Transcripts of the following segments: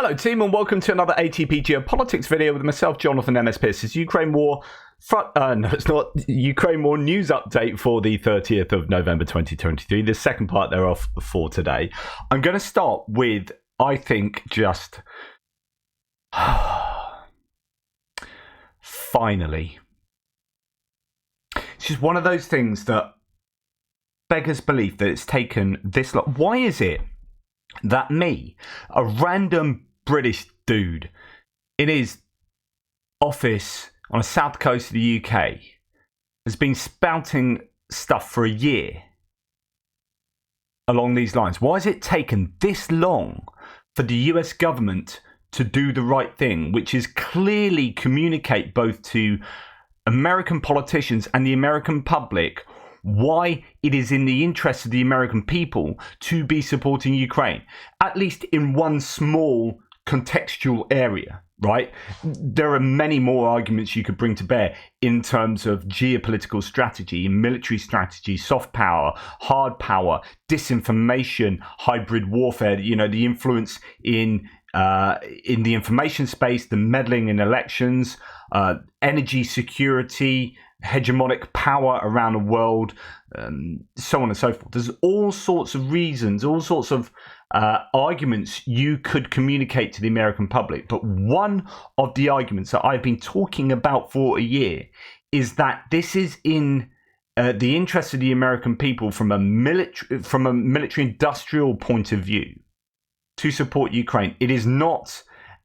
Hello team and welcome to another ATP Geopolitics video with myself, Jonathan MS Pierce. It's Ukraine War Ukraine War news update for the 30th of November 2023, the second part thereof for today. I'm going to start with, I think, just finally. It's just one of those things that beggars belief that it's taken this long. Why is it that me, a random British dude in his office on the south coast of the UK, has been spouting stuff for a year along these lines? Why has it taken this long for the US government to do the right thing, which is clearly communicate both to American politicians and the American public why it is in the interest of the American people to be supporting Ukraine, at least in one small contextual area, right? There are many more arguments you could bring to bear in terms of geopolitical strategy, military strategy, soft power, hard power, disinformation, hybrid warfare, you know, the influence in the information space, the meddling in elections, energy security, hegemonic power around the world, so on and so forth. There's all sorts of reasons, all sorts of arguments you could communicate to the American public. But one of the arguments that I've been talking about for a year is that this is in the interest of the American people from a military industrial point of view to support Ukraine. It is not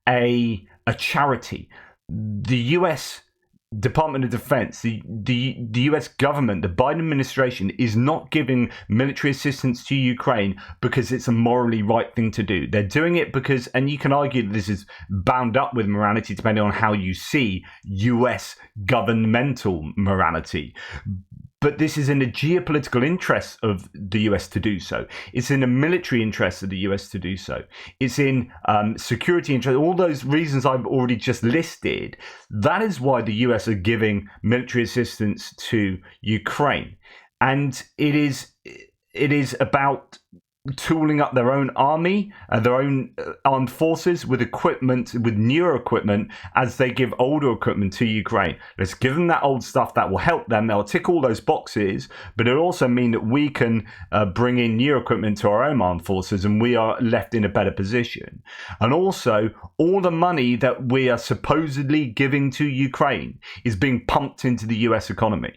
a charity. The US Department of Defense, the US government, the Biden administration is not giving military assistance to Ukraine because it's a morally right thing to do. They're doing it because, and you can argue that this is bound up with morality depending on how you see US governmental morality. But this is in the geopolitical interest of the US to do so. It's in the military interest of the US to do so. It's in security interest, all those reasons I've already just listed. That is why the US are giving military assistance to Ukraine. And it is about tooling up their own army, their own armed forces with equipment, with newer equipment, as they give older equipment to Ukraine. Let's give them that old stuff that will help them. They'll tick all those boxes, but it'll also mean that we can bring in new equipment to our own armed forces and we are left in a better position. And also, all the money that we are supposedly giving to Ukraine is being pumped into the US economy.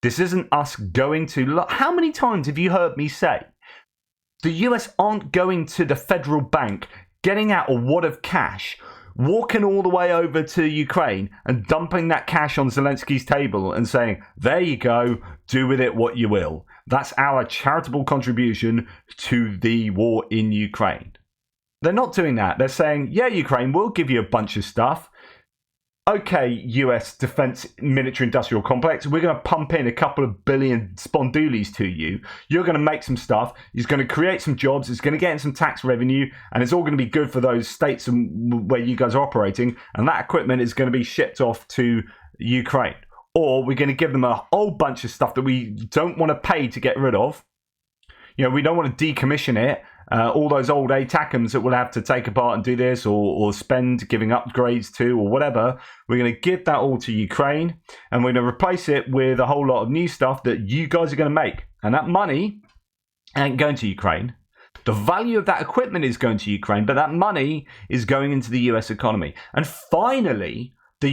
This isn't us going to... How many times have you heard me say the US aren't going to the federal bank, getting out a wad of cash, walking all the way over to Ukraine and dumping that cash on Zelensky's table and saying, there you go, do with it what you will. That's our charitable contribution to the war in Ukraine. They're not doing that. They're saying, yeah, Ukraine, we'll give you a bunch of stuff. Okay, US defense military industrial complex, we're going to pump in a couple of billion spondoolies to you. You're going to make some stuff. It's going to create some jobs. It's going to get in some tax revenue. And it's all going to be good for those states where you guys are operating. And that equipment is going to be shipped off to Ukraine. Or we're going to give them a whole bunch of stuff that we don't want to pay to get rid of. You know, we don't want to decommission it. All those old ATACMs that we'll have to take apart and do this or spend giving upgrades to or whatever, we're going to give that all to Ukraine and we're going to replace it with a whole lot of new stuff that you guys are going to make. And that money ain't going to Ukraine. The value of that equipment is going to Ukraine, but that money is going into the US economy. And finally, the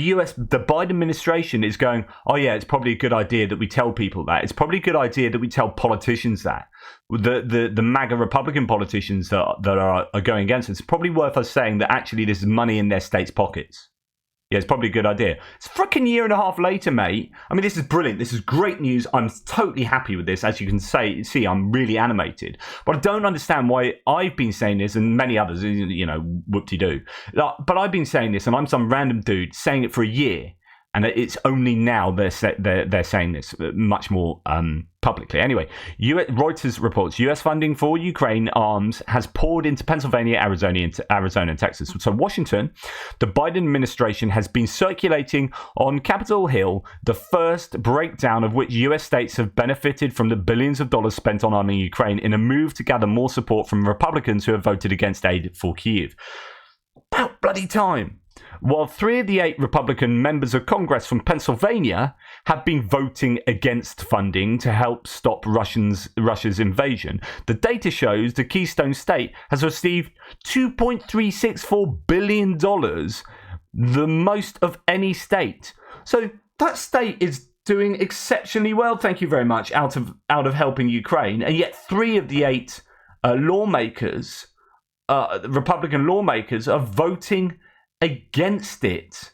Biden administration is going, oh yeah, it's probably a good idea that we tell people that. It's probably a good idea that we tell politicians that. The MAGA Republican politicians that are going against it. It's probably worth us saying that actually this is money in their states' pockets. Yeah, it's probably a good idea. It's a freaking year and a half later, mate. I mean, this is brilliant. This is great news. I'm totally happy with this. As you can see, I'm really animated. But I don't understand why I've been saying this and many others, you know, whoop-de-doo. But I've been saying this and I'm some random dude saying it for a year. And it's only now they're saying this much more publicly. Anyway, Reuters reports U.S. funding for Ukraine arms has poured into Pennsylvania, Arizona, and Texas. So Washington, the Biden administration has been circulating on Capitol Hill the first breakdown of which U.S. states have benefited from the billions of dollars spent on arming Ukraine in a move to gather more support from Republicans who have voted against aid for Kyiv. about bloody time. While 3 of the 8 Republican members of Congress from Pennsylvania have been voting against funding to help stop Russia's invasion, the data shows the Keystone State has received $2.364 billion, the most of any state. So that state is doing exceptionally well, thank you very much, out of helping Ukraine. And yet 3 of the 8 lawmakers, Republican lawmakers, are voting against it.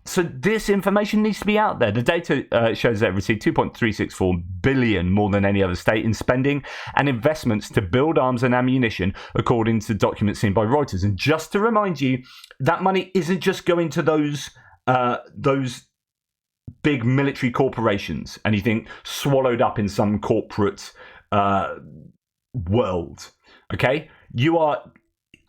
So this information needs to be out there. The data shows that it received $2.364 billion, more than any other state, in spending and investments to build arms and ammunition, according to documents seen by Reuters. And just to remind you, that money isn't just going to those big military corporations, anything swallowed up in some corporate world. Okay, you are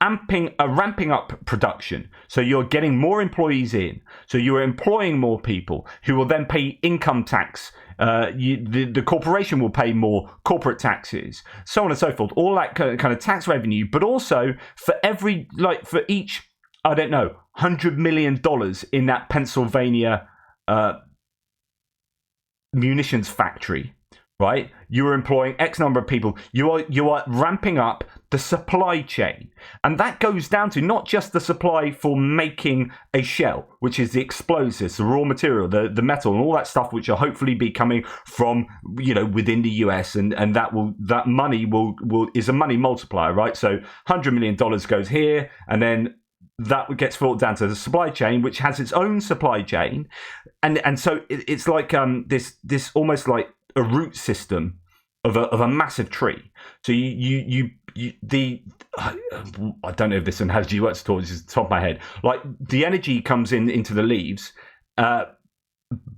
ramping up production, so you're getting more employees in, so you're employing more people who will then pay income tax. The corporation will pay more corporate taxes, so on and so forth, all that kind of tax revenue. But also for each, I don't know, $100 million in that Pennsylvania munitions factory, right? You are employing X number of people. You are ramping up the supply chain. And that goes down to not just the supply for making a shell, which is the explosives, the raw material, the metal, and all that stuff, which will hopefully be coming from, within the US, and that money is a money multiplier, right? So $100 million goes here, and then that gets filtered down to the supply chain, which has its own supply chain, and so it's like this almost like a root system of a massive tree. So I don't know if this analogy works at all. It's just the top of my head. Like the energy comes into the leaves,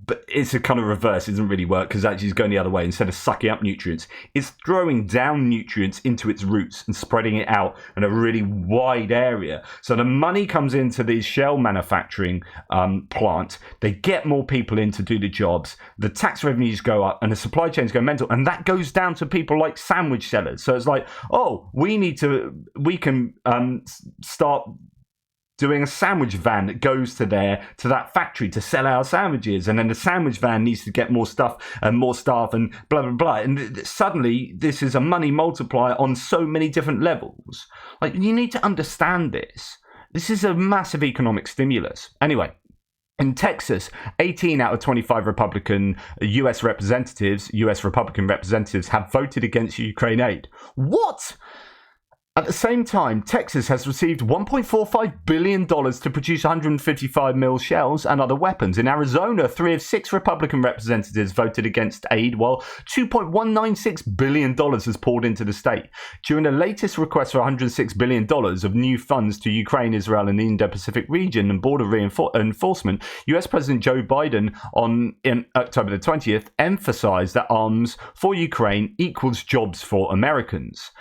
but it's a kind of reverse. It doesn't really work because actually it's going the other way. Instead of sucking up nutrients, it's throwing down nutrients into its roots and spreading it out in a really wide area. So the money comes into these shell manufacturing plants. They get more people in to do the jobs. The tax revenues go up and the supply chains go mental. And that goes down to people like sandwich sellers. So it's like, oh, we can start doing a sandwich van that goes to that factory to sell our sandwiches, and then the sandwich van needs to get more stuff and more staff and blah blah blah, and suddenly this is a money multiplier on so many different levels. Like, you need to understand this is a massive economic stimulus. Anyway, in Texas, 18 out of 25 US Republican representatives have voted against Ukraine aid. What? At the same time, Texas has received $1.45 billion to produce 155 mil shells and other weapons. In Arizona, 3 of 6 Republican representatives voted against aid, while $2.196 billion was poured into the state. During the latest request for $106 billion of new funds to Ukraine, Israel, and the Indo-Pacific region and border enforcement, US President Joe Biden in October the 20th emphasized that arms for Ukraine equals jobs for Americans.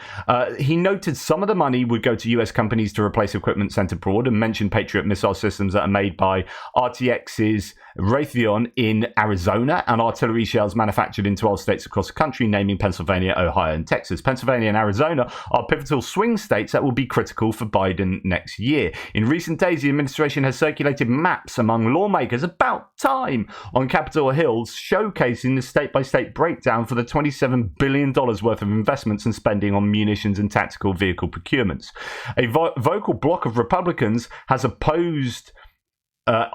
He noted some of the money would go to US companies to replace equipment sent abroad, and mentioned Patriot missile systems that are made by RTX's Raytheon in Arizona and artillery shells manufactured in 12 states across the country, naming Pennsylvania, Ohio, and Texas. Pennsylvania and Arizona are pivotal swing states that will be critical for Biden next year. In recent days, the administration has circulated maps among lawmakers, about time, on Capitol Hill, showcasing the state-by-state breakdown for the $27 billion worth of investments and spending on munitions and tactical vehicle procurements. A vocal bloc of Republicans has opposed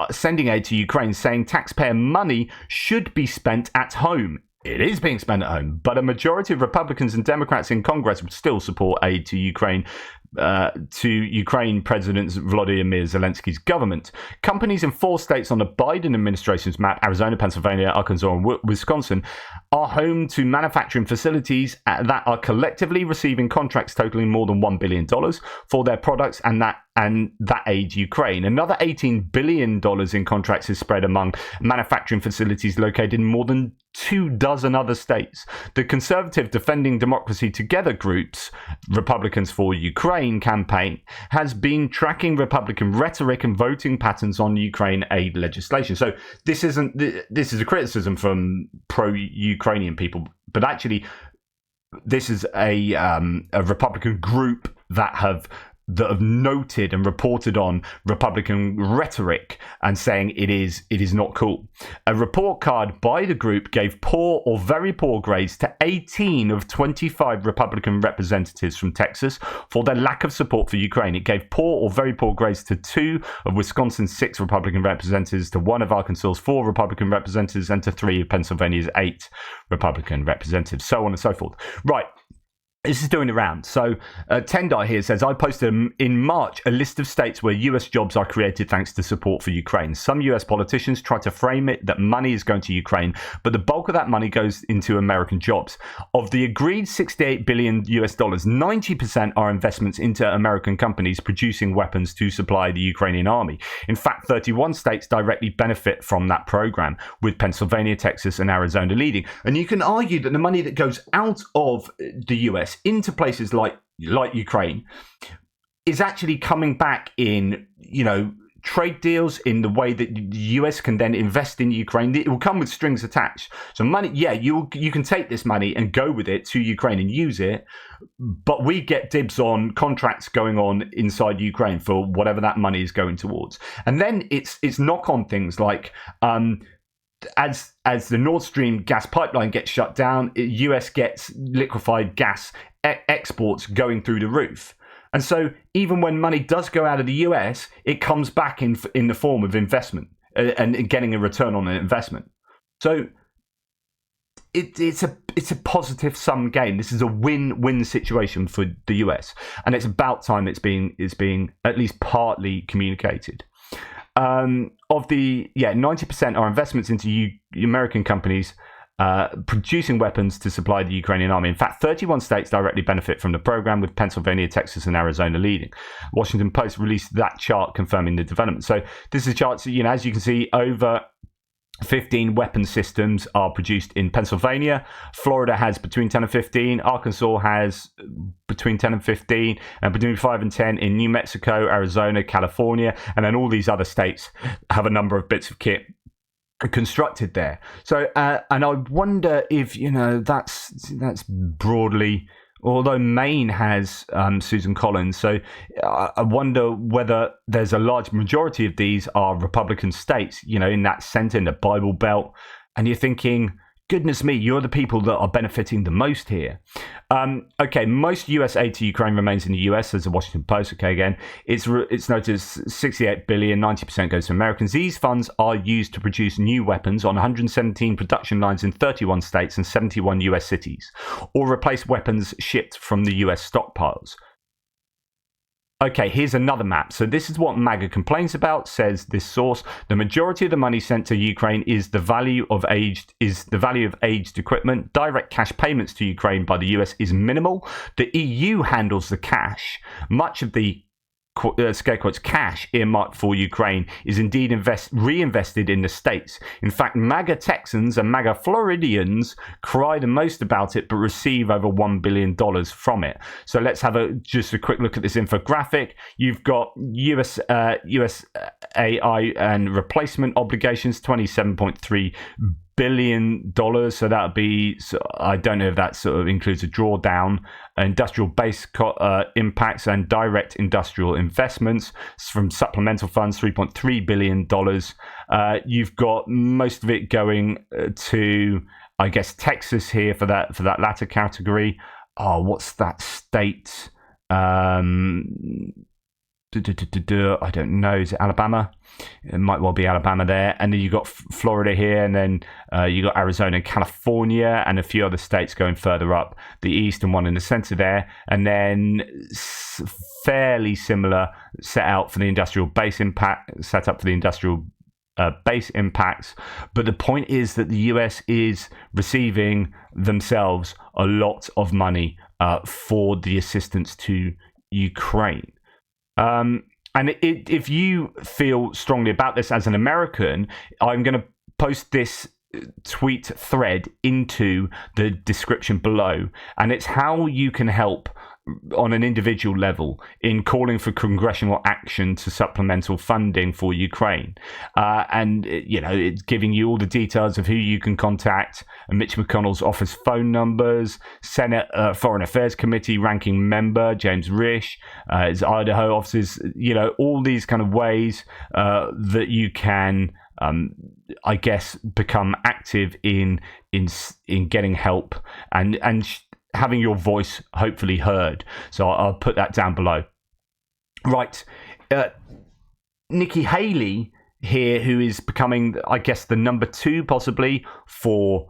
sending aid to Ukraine, saying taxpayer money should be spent at home. It is being spent at home, but a majority of Republicans and Democrats in Congress would still support aid to Ukraine President Volodymyr Zelensky's government. Companies in 4 states on the Biden administration's map, Arizona, Pennsylvania, Arkansas, and Wisconsin, are home to manufacturing facilities that are collectively receiving contracts totaling more than $1 billion for their products, and that aids Ukraine. Another $18 billion in contracts is spread among manufacturing facilities located in more than 24 other states. The conservative Defending Democracy Together group's Republicans for Ukraine campaign has been tracking Republican rhetoric and voting patterns on Ukraine aid legislation. So this is a criticism from pro-Ukrainian people, but actually this is a Republican group that have that have noted and reported on Republican rhetoric and saying it is not cool. A report card by the group gave poor or very poor grades to 18 of 25 Republican representatives from Texas for their lack of support for Ukraine. It gave poor or very poor grades to 2 of Wisconsin's 6 Republican representatives, to 1 of Arkansas's 4 Republican representatives, and to 3 of Pennsylvania's 8 Republican representatives, so on and so forth. Right. This is doing the round. So Tendai here says, I posted in March a list of states where US jobs are created thanks to support for Ukraine. Some US politicians try to frame it that money is going to Ukraine, but the bulk of that money goes into American jobs. Of the agreed $68 billion US dollars, 90% are investments into American companies producing weapons to supply the Ukrainian army. In fact, 31 states directly benefit from that program, with Pennsylvania, Texas, and Arizona leading. And you can argue that the money that goes out of the US into places like Ukraine is actually coming back in, trade deals, in the way that the US can then invest in Ukraine. It will come with strings attached. So money, you can take this money and go with it to Ukraine and use it, but we get dibs on contracts going on inside Ukraine for whatever that money is going towards. And then it's knock-on things like as the Nord Stream gas pipeline gets shut down, US gets liquefied gas exports going through the roof. And so even when money does go out of the US, it comes back in the form of investment and getting a return on an investment. So it's a positive sum game. This is a win-win situation for the US, and it's about time it's being at least partly communicated. Of the 90% are investments into American companies producing weapons to supply the Ukrainian army. In fact, 31 states directly benefit from the program, with Pennsylvania, Texas, and Arizona leading. Washington Post released that chart confirming the development. So this is a chart, as you can see, over 15 weapon systems are produced in Pennsylvania. Florida has between 10 and 15. Arkansas has between 10 and 15, and between 5 and 10 in New Mexico, Arizona, California, and then all these other states have a number of bits of kit constructed there. So, and I wonder if that's broadly. Although Maine has Susan Collins, so I wonder whether there's a large majority of these are Republican states, in that center, in the Bible Belt, and you're thinking, goodness me, you're the people that are benefiting the most here. Okay, most US aid to Ukraine remains in the US, as the Washington Post. Okay, again, it's noted as $68 billion, 90% goes to Americans. These funds are used to produce new weapons on 117 production lines in 31 states and 71 US cities, or replace weapons shipped from the US stockpiles. Okay, here's another map. So this is what MAGA complains about, says this source. The majority of the money sent to Ukraine is the value of aged equipment. Direct cash payments to Ukraine by the US is minimal. The EU handles the cash. Much of the scare quotes cash earmarked for Ukraine is indeed reinvested in the states. In fact, MAGA Texans and MAGA Floridians cry the most about it, but receive over $1 billion from it. So let's have just a quick look at this infographic. You've got USAI and replacement obligations, $27.3 billion. So that would be, I don't know if that sort of includes a drawdown, industrial base impacts and direct industrial investments from supplemental funds, $3.3 billion. You've got most of it going to, I guess, Texas here for that latter category. Oh, what's that state? I don't know. Is it Alabama? It might well be Alabama there. And then you've got Florida here, and then you got Arizona and California, and a few other states going further up the east, and one in the center there. And then fairly similar set up for the industrial base impacts. But the point is that the US is receiving themselves a lot of money for the assistance to Ukraine. And if you feel strongly about this as an American, I'm going to post this tweet thread into the description below, and it's how you can help on an individual level in calling for congressional action to supplemental funding for Ukraine. And, it's giving you all the details of who you can contact, Mitch McConnell's office phone numbers, Senate Foreign Affairs Committee ranking member, James Risch, his Idaho offices, all these kind of ways that you can, I guess, become active in getting help and having your voice hopefully heard. So I'll put that down below. Right. Nikki Haley here, who is becoming, I guess, the number 2 possibly for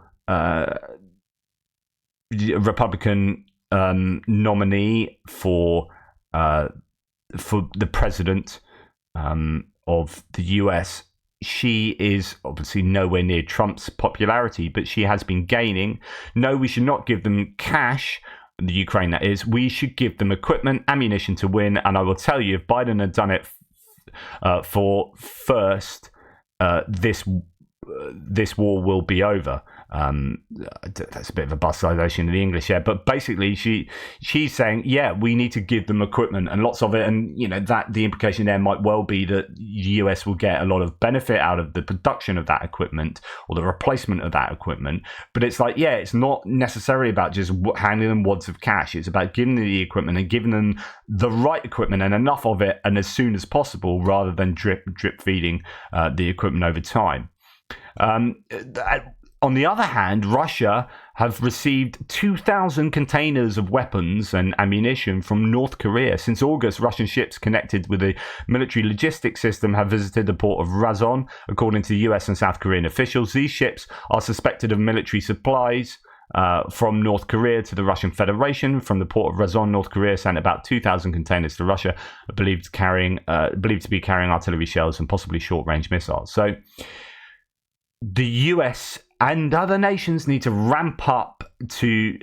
Republican nominee for the president of the US. She is obviously nowhere near Trump's popularity, but she has been gaining. No, we should not give them cash, the Ukraine that is. We should give them equipment, ammunition to win. And I will tell you, if Biden had done it for first, this war will be over. That's a bit of a bastardization of the English here, but basically she's saying, yeah, we need to give them equipment and lots of it, and that the implication there might well be that the US will get a lot of benefit out of the production of that equipment or the replacement of that equipment. But it's like, yeah, it's not necessarily about just handing them wads of cash. It's about giving them the equipment and giving them the right equipment and enough of it and as soon as possible, rather than drip feeding the equipment over time. On the other hand, Russia have received 2,000 containers of weapons and ammunition from North Korea. Since August, Russian ships connected with the military logistics system have visited the port of Razon, according to US and South Korean officials. These ships are suspected of military supplies from North Korea to the Russian Federation. From the port of Razon, North Korea sent about 2,000 containers to Russia, believed to be carrying artillery shells and possibly short-range missiles. So the US and other nations need to ramp up to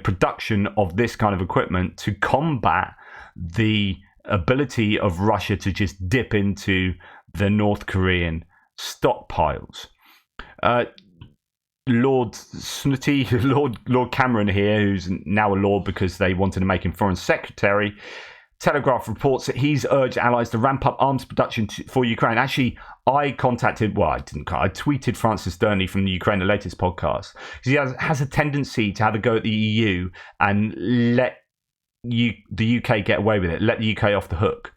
production of this kind of equipment to combat the ability of Russia to just dip into the North Korean stockpiles. Lord Snooty, Lord Cameron here, who's now a lord because they wanted to make him foreign secretary. Telegraph reports that he's urged allies to ramp up arms production for Ukraine. Actually, I tweeted Francis Durney from the Ukraine the Latest podcast, because he has a tendency to have a go at the EU and let the UK get away with it, let the UK off the hook.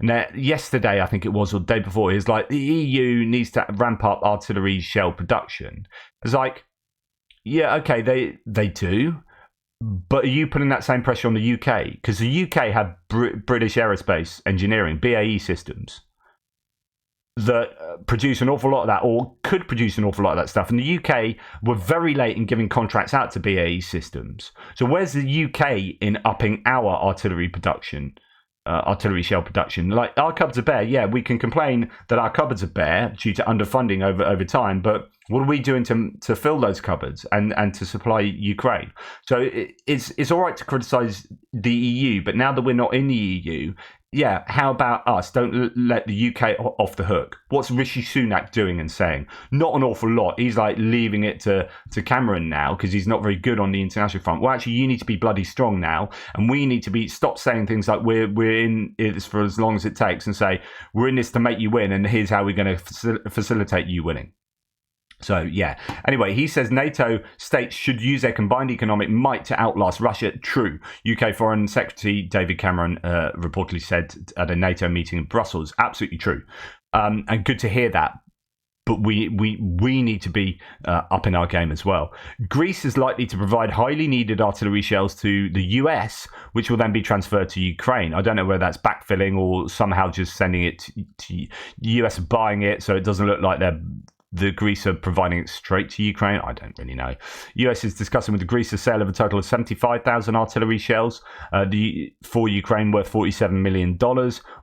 And yesterday, I think it was, or the day before, he was like, the EU needs to ramp up artillery shell production. It's like, yeah, okay, they do. But are you putting that same pressure on the UK? Because the UK have British Aerospace Engineering, BAE Systems, that produce an awful lot of that, or could produce an awful lot of that stuff. And the UK were very late in giving contracts out to BAE Systems. So where's the UK in upping our artillery production? Artillery shell production. Like, our cupboards are bare. Yeah, we can complain that our cupboards are bare due to underfunding over time, but what are we doing to fill those cupboards and to supply Ukraine? So it's all right to criticize the EU, but now that we're not in the EU, yeah, how about us? Don't let the UK off the hook. What's Rishi Sunak doing and saying? Not an awful lot. He's like leaving it to Cameron now because he's not very good on the international front. Well, actually, you need to be bloody strong now, and we need to stop saying things like we're in this for as long as it takes, and say we're in this to make you win, and here's how we're going to facilitate you winning. So, yeah. Anyway, he says NATO states should use their combined economic might to outlast Russia. True. UK Foreign Secretary David Cameron reportedly said at a NATO meeting in Brussels. Absolutely true. And good to hear that. But we need to be up in our game as well. Greece is likely to provide highly needed artillery shells to the US, which will then be transferred to Ukraine. I don't know whether that's backfilling or somehow just sending it to US buying it so it doesn't look like the Greece are providing it straight to Ukraine. I don't really know. US is discussing with Greece the sale of a total of 75,000 artillery shells for Ukraine, worth $47 million.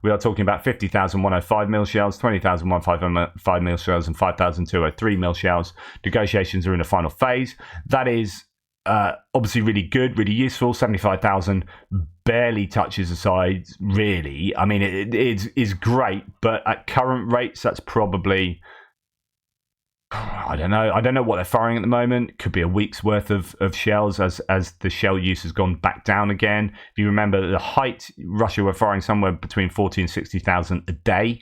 We are talking about 50,000 105mm shells, 20,000 155mm shells, and 5,000 203mm shells. Negotiations are in the final phase. That is obviously really good, really useful. 75,000 barely touches the sides, really. I mean, it is great, but at current rates, that's probably I don't know. I don't know what they're firing at the moment. Could be a week's worth of shells as the shell use has gone back down again. If you remember the height, Russia were firing somewhere between 40 and 60,000 a day.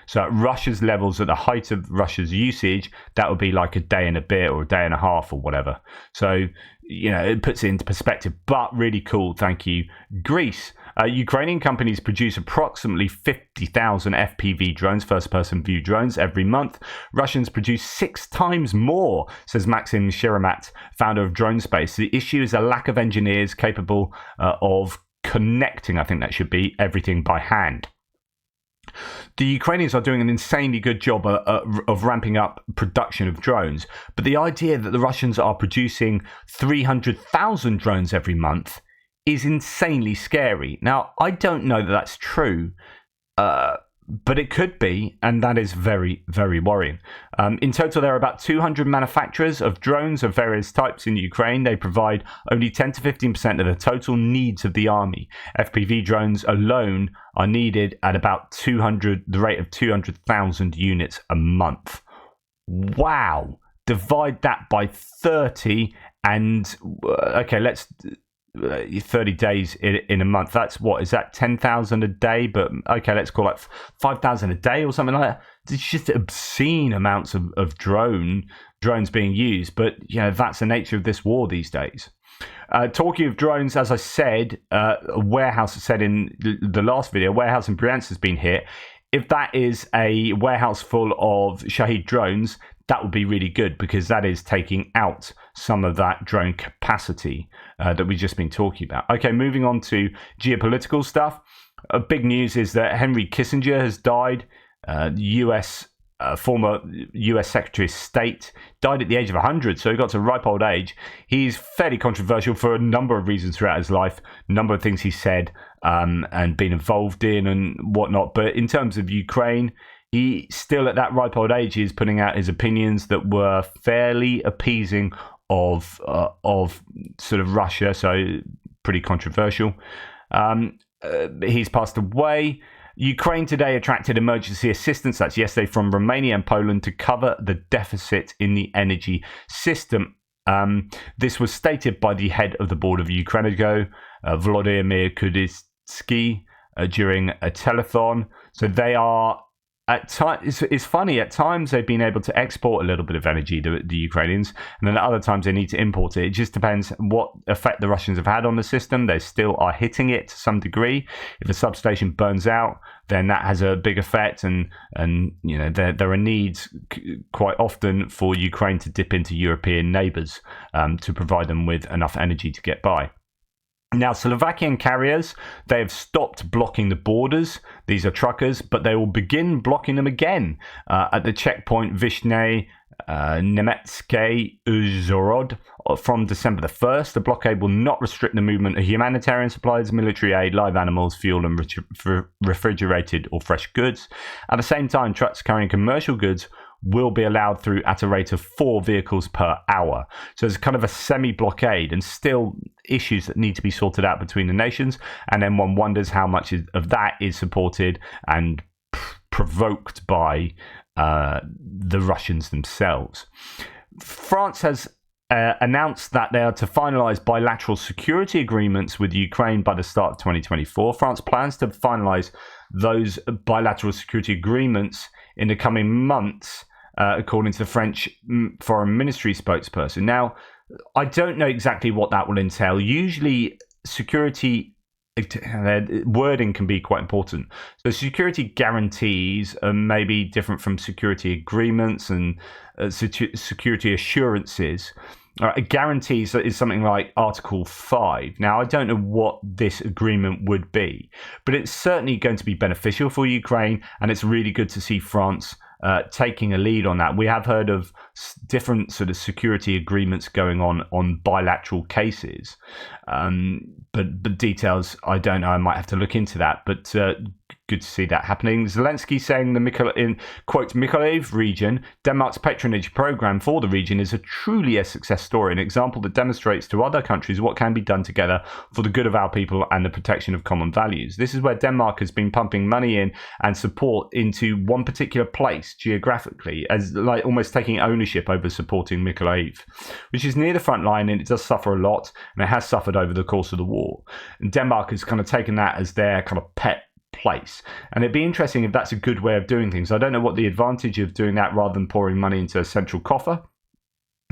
So at Russia's levels, at the height of Russia's usage, that would be like a day and a bit or a day and a half or whatever. So, it puts it into perspective, but really cool. Thank you, Greece. Ukrainian companies produce approximately 50,000 FPV drones, first-person view drones, every month. Russians produce 6 times more, says Maxim Shiramat, founder of Drone Space. The issue is a lack of engineers capable of connecting, I think that should be, everything by hand. The Ukrainians are doing an insanely good job of ramping up production of drones, but the idea that the Russians are producing 300,000 drones every month is insanely scary. Now, I don't know that that's true, but it could be, and that is very, very worrying. In total, there are about 200 manufacturers of drones of various types in Ukraine. They provide only 10 to 15% of the total needs of the army. FPV drones alone are needed at about the rate of 200,000 units a month. Wow! Divide that by 30 and, okay, let's... 30 days in a month. That's what is that 10,000 a day? But okay, let's call it 5,000 a day or something like that. It's just obscene amounts of drones being used. But that's the nature of this war these days. Talking of drones, as I said, a warehouse said in the last video, a warehouse in Bryansk has been hit. If that is a warehouse full of Shahed drones, that would be really good, because that is taking out some of that drone capacity that we've just been talking about. Okay, moving on to geopolitical stuff. Big news is that Henry Kissinger has died. Former US Secretary of State, died at the age of 100, so he got to ripe old age. He's fairly controversial for a number of reasons throughout his life, a number of things he said and been involved in and whatnot. But in terms of Ukraine, he still at that ripe old age is putting out his opinions that were fairly appeasing of sort of Russia, so pretty controversial. He's passed away. Ukraine today attracted emergency assistance, that's yesterday, from Romania and Poland to cover the deficit in the energy system. This was stated by the head of the board of Geopolitical, Volodymyr Kuditsky, during a telethon. So they are, at times, it's funny, at times they've been able to export a little bit of energy, the Ukrainians, and then at other times they need to import it. It just depends what effect the Russians have had on the system. They still are hitting it to some degree. If a substation burns out, then that has a big effect, and there are needs quite often for Ukraine to dip into European neighbours to provide them with enough energy to get by. Now, Slovakian carriers, they have stopped blocking the borders. These are truckers, but they will begin blocking them again at the checkpoint Vyshne Nemetske Uzhhorod from December the 1st. The blockade will not restrict the movement of humanitarian supplies, military aid, live animals, fuel, and refrigerated or fresh goods. At the same time, trucks carrying commercial goods will be allowed through at a rate of 4 vehicles per hour. So it's kind of a semi-blockade, and still issues that need to be sorted out between the nations. And then one wonders how much of that is supported and provoked by the Russians themselves. France has announced that they are to finalise bilateral security agreements with Ukraine by the start of 2024. France plans to finalise those bilateral security agreements in the coming months, according to the French Foreign Ministry spokesperson. Now, I don't know exactly what that will entail. Usually, security wording can be quite important. So security guarantees are maybe different from security agreements and security assurances. Guarantees is something like Article 5. Now, I don't know what this agreement would be, but it's certainly going to be beneficial for Ukraine, and it's really good to see France taking a lead on that. We have heard of different sort of security agreements going on bilateral cases, but details, I don't know. I might have to look into that, but good to see that happening. Zelensky saying in quote, Mykolaiv region, Denmark's patronage program for the region is truly a success story, an example that demonstrates to other countries what can be done together for the good of our people and the protection of common values. This is where Denmark has been pumping money in and support into one particular place geographically, as like almost taking ownership over supporting Mykolaiv, which is near the front line, and it does suffer a lot, and it has suffered over the course of the war. And Denmark has kind of taken that as their kind of pet place, and it'd be interesting if that's a good way of doing things. I don't know what the advantage of doing that rather than pouring money into a central coffer,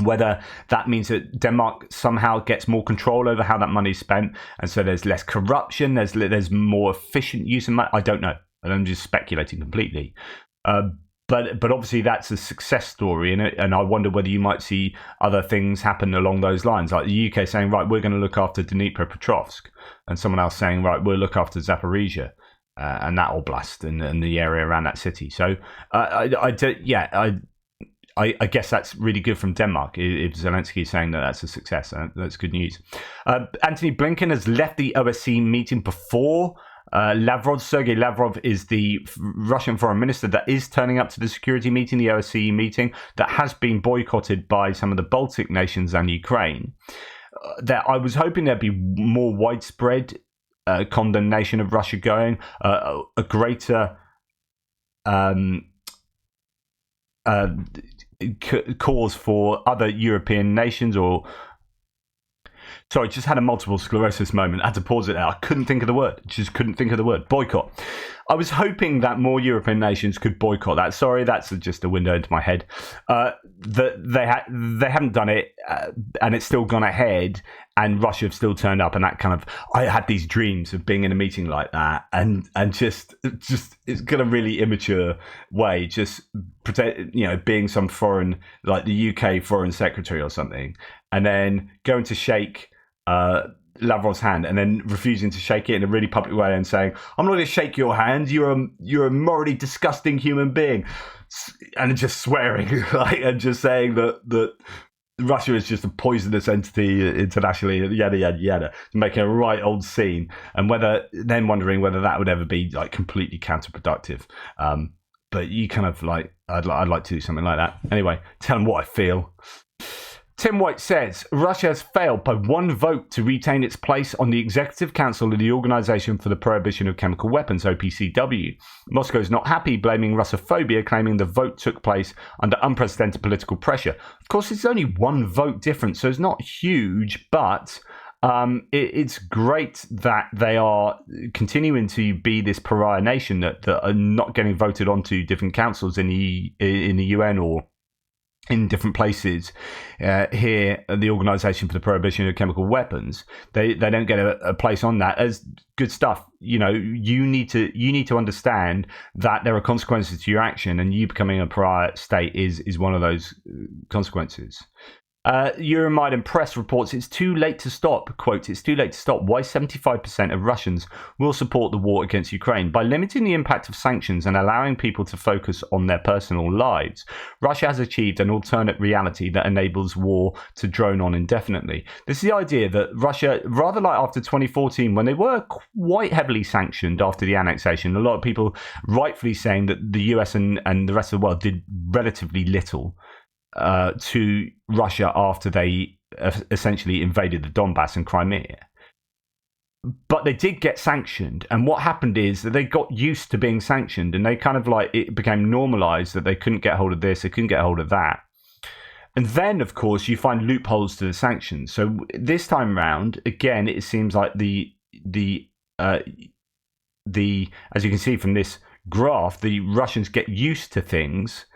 whether that means that Denmark somehow gets more control over how that money is spent, and so there's less corruption, there's more efficient use of money. I don't know, and I'm just speculating completely. But obviously that's a success story, and I wonder whether you might see other things happen along those lines, like the UK saying, right, we're going to look after Dnipropetrovsk, and someone else saying, right, we'll look after Zaporizhia and that oblast and the area around that city. So I guess that's really good from Denmark. If Zelensky is saying that that's a success, that's good news. Antony Blinken has left the OSCE meeting before Lavrov. Sergei Lavrov is the Russian foreign minister that is turning up to the security meeting, the OSCE meeting, that has been boycotted by some of the Baltic nations and Ukraine. That I was hoping there'd be more widespread condemnation of Russia going, a greater cause for other European nations or... Sorry, just had a multiple sclerosis moment. I had to pause it out. I couldn't think of the word. Just couldn't think of the word. Boycott. I was hoping that more European nations could boycott that. Sorry, that's just a window into my head. They haven't done it, and it's still gone ahead, and Russia have still turned up, and that kind of... I had these dreams of being in a meeting like that, and just it's got a really immature way, just pretend, being some foreign, like the UK foreign secretary or something, and then going to shake Lavrov's hand and then refusing to shake it in a really public way and saying, I'm not going to shake your hand, you're a morally disgusting human being, and just swearing and just saying that Russia is just a poisonous entity internationally, yada yada yada, making a right old scene, and wondering whether that would ever be like completely counterproductive. But you kind of like, I'd like to do something like that. Anyway, tell them what I feel. Tim White says, Russia has failed by one vote to retain its place on the Executive Council of the Organization for the Prohibition of Chemical Weapons, OPCW. Moscow is not happy, blaming Russophobia, claiming the vote took place under unprecedented political pressure. Of course, it's only one vote difference, so it's not huge, but it's great that they are continuing to be this pariah nation that are not getting voted onto different councils in the UN or in different places here at the Organisation for the Prohibition of Chemical Weapons. They don't get a place on that as good stuff. You need to understand that there are consequences to your action, and you becoming a pariah state is one of those consequences. Euromaidan Press reports it's too late to stop. Quote, it's too late to stop. Why 75% of Russians will support the war against Ukraine? By limiting the impact of sanctions and allowing people to focus on their personal lives, Russia has achieved an alternate reality that enables war to drone on indefinitely. This is the idea that Russia, rather like after 2014, when they were quite heavily sanctioned after the annexation, a lot of people rightfully saying that the US and the rest of the world did relatively little to Russia after they essentially invaded the Donbass and Crimea. But they did get sanctioned, and what happened is that they got used to being sanctioned, and they kind of like, it became normalized that they couldn't get hold of this, they couldn't get hold of that. And then, of course, you find loopholes to the sanctions. So this time round, again, it seems like the as you can see from this graph, the Russians get used to things,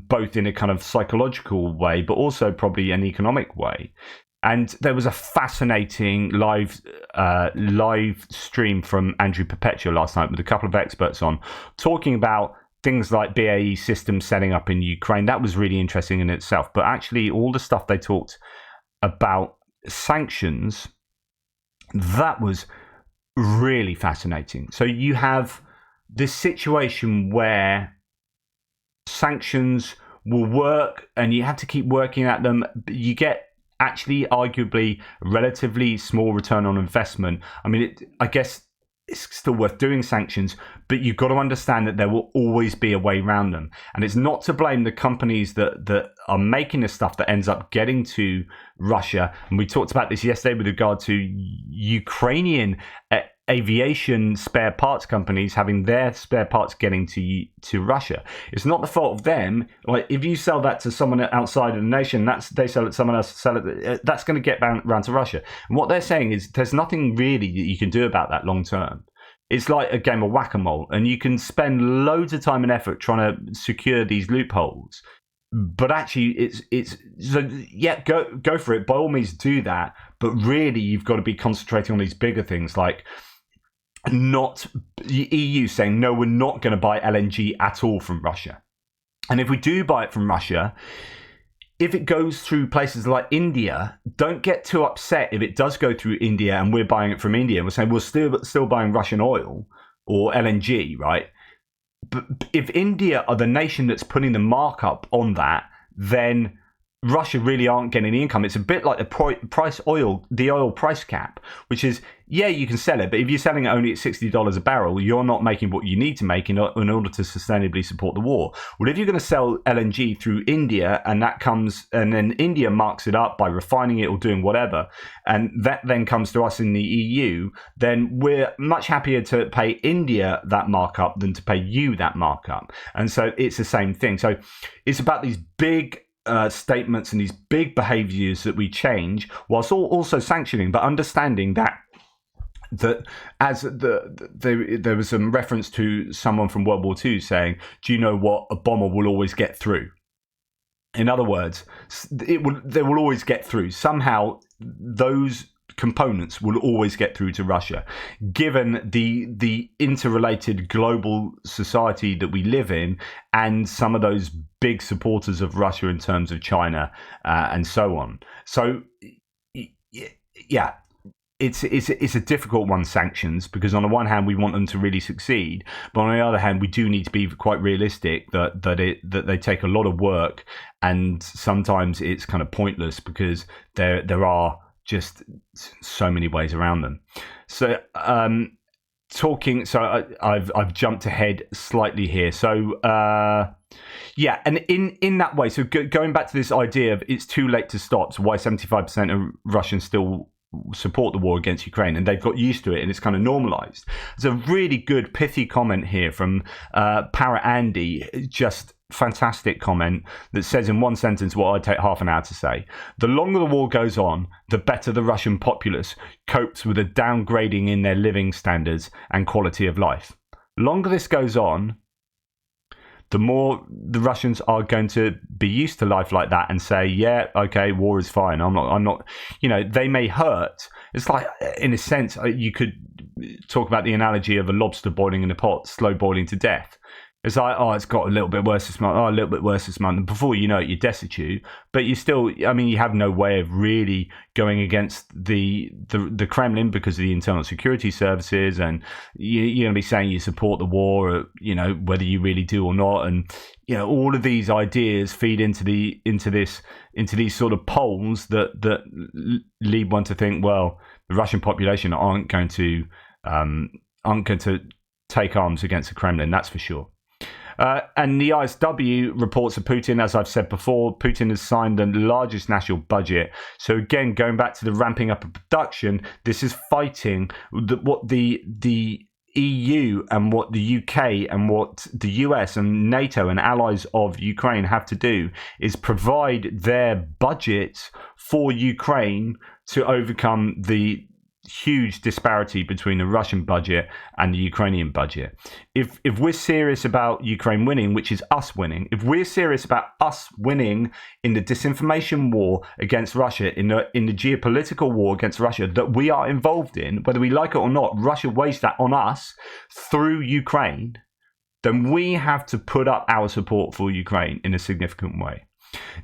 both in a kind of psychological way, but also probably an economic way. And there was a fascinating live stream from Andrew Perpetua last night with a couple of experts on, talking about things like BAE Systems setting up in Ukraine. That was really interesting in itself. But actually, all the stuff they talked about sanctions, that was really fascinating. So you have this situation where sanctions will work and you have to keep working at them. You get actually arguably relatively small return on investment. I mean, I guess it's still worth doing sanctions, but you've got to understand that there will always be a way around them. And it's not to blame the companies that are making the stuff that ends up getting to Russia. And we talked about this yesterday with regard to Ukrainian aviation spare parts companies having their spare parts getting to Russia. It's not the fault of them. Like, if you sell that to someone outside of the nation, they sell it to someone else, that's going to get round to Russia. And what they're saying is there's nothing really that you can do about that long term. It's like a game of whack-a-mole, and you can spend loads of time and effort trying to secure these loopholes. But actually, it's so yeah, go for it. By all means, do that. But really, you've got to be concentrating on these bigger things, like not the EU saying, no, we're not going to buy LNG at all from Russia. And if we do buy it from Russia, if it goes through places like India, don't get too upset if it does go through India and we're buying it from India. We're saying we're still buying Russian oil or LNG, right? But if India are the nation that's putting the markup on that, then Russia really aren't getting any income. It's a bit like the oil price cap, which is, yeah, you can sell it, but if you're selling it only at $60 a barrel, you're not making what you need to make in order to sustainably support the war. Well, if you're going to sell LNG through India and then India marks it up by refining it or doing whatever, and that then comes to us in the EU, then we're much happier to pay India that markup than to pay you that markup. And so it's the same thing. So it's about these big statements and these big behaviors that we change, whilst also sanctioning, but understanding that as there was some reference to someone from World War II saying, do you know what, a bomber will always get through? In other words, they will always get through. Somehow those components will always get through to Russia, given the interrelated global society that we live in, and some of those big supporters of Russia in terms of China and so on. So yeah, it's a difficult one, sanctions, because on the one hand we want them to really succeed, but on the other hand we do need to be quite realistic that they take a lot of work, and sometimes it's kind of pointless because there are just so many ways around them. So I've jumped ahead slightly here. So yeah, and in that way, so going back to this idea of it's too late to stop, so why 75% of Russians still support the war against Ukraine, and they've got used to it and it's kind of normalized. There's a really good pithy comment here from Para Andy, just fantastic comment, that says in one sentence what I'd take half an hour to say. The longer the war goes on, the better the Russian populace copes with a downgrading in their living standards and quality of life. The longer this goes on, the more the Russians are going to be used to life like that and say, yeah, okay, war is fine. I'm not, they may hurt. It's like, in a sense, you could talk about the analogy of a lobster boiling in a pot, slow boiling to death. It's like, oh, it's got a little bit worse this month. Oh, a little bit worse this month. And before you know it, you're destitute. But you still, you have no way of really going against the Kremlin because of the internal security services. And you're going to be saying you support the war, or, whether you really do or not. And, all of these ideas feed into these sort of polls that lead one to think, well, the Russian population aren't going to take arms against the Kremlin. That's for sure. And the ISW reports of Putin, as I've said before, Putin has signed the largest national budget. So again, going back to the ramping up of production, this is fighting what the EU and what the UK and what the US and NATO and allies of Ukraine have to do is provide their budgets for Ukraine to overcome the huge disparity between the Russian budget and the Ukrainian budget. If we're serious about Ukraine winning, which is us winning, if we're serious about us winning in the disinformation war against Russia, in the geopolitical war against Russia that we are involved in, whether we like it or not, Russia waged that on us through Ukraine, then we have to put up our support for Ukraine in a significant way.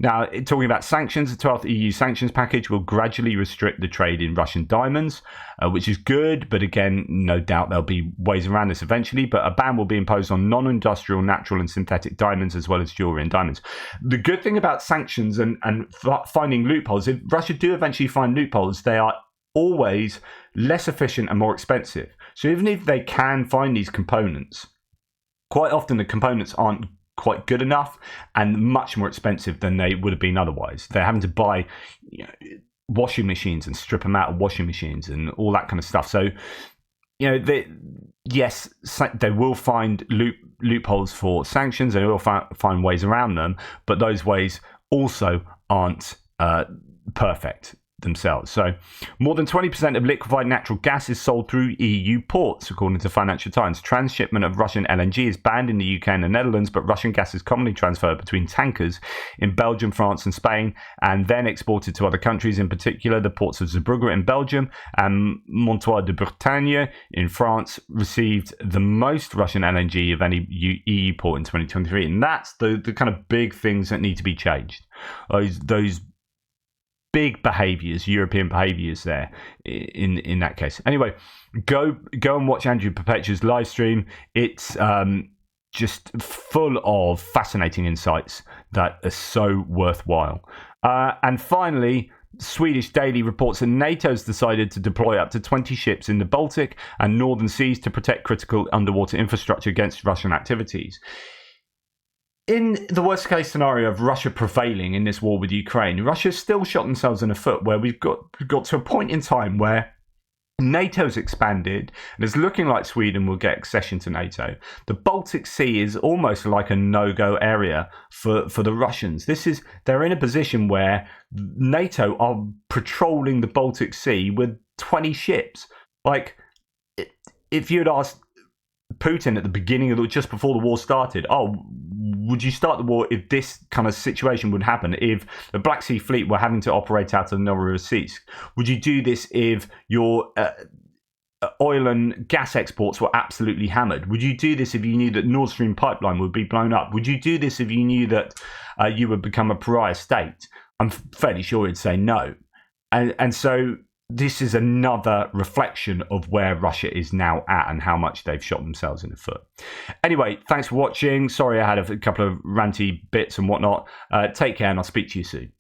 Now, talking about sanctions, the 12th EU sanctions package will gradually restrict the trade in Russian diamonds, which is good, but again, no doubt there'll be ways around this eventually, but a ban will be imposed on non-industrial, natural and synthetic diamonds, as well as jewelry and diamonds. The good thing about sanctions and finding loopholes, if Russia do eventually find loopholes, they are always less efficient and more expensive. So even if they can find these components, quite often the components aren't quite good enough and much more expensive than they would have been otherwise. They're having to buy washing machines and strip them out of washing machines and all that kind of stuff. So, yes, they will find loopholes for sanctions. They will find ways around them, but those ways also aren't perfect themselves. So more than 20% of liquefied natural gas is sold through EU ports, according to Financial Times. Transshipment of Russian LNG is banned in the UK and the Netherlands, but Russian gas is commonly transferred between tankers in Belgium, France and Spain, and then exported to other countries, in particular the ports of Zeebrugge in Belgium and Montoir de Bretagne in France received the most Russian LNG of any EU port in 2023. And that's the kind of big things that need to be changed. Those big behaviours, European behaviours there in that case. Anyway, go and watch Andrew Perpetua's live stream. It's just full of fascinating insights that are so worthwhile. And finally, Swedish Daily reports that NATO's decided to deploy up to 20 ships in the Baltic and Northern Seas to protect critical underwater infrastructure against Russian activities. In the worst case scenario of Russia prevailing in this war with Ukraine, Russia's still shot themselves in the foot, where we've got to a point in time where NATO's expanded and it's looking like Sweden will get accession to NATO. The Baltic Sea is almost like a no-go area for the Russians. They're in a position where NATO are patrolling the Baltic Sea with 20 ships. Like, if you had asked Putin at the beginning of just before the war started, would you start the war if this kind of situation would happen, if the Black Sea Fleet were having to operate out of Novorossiysk? Would you do this if your oil and gas exports were absolutely hammered? Would you do this if you knew that Nord Stream pipeline would be blown up? Would you do this if you knew that you would become a pariah state? I'm fairly sure you'd say no. And so this is another reflection of where Russia is now at and how much they've shot themselves in the foot. Anyway, thanks for watching. Sorry I had a couple of ranty bits and whatnot. Take care and I'll speak to you soon.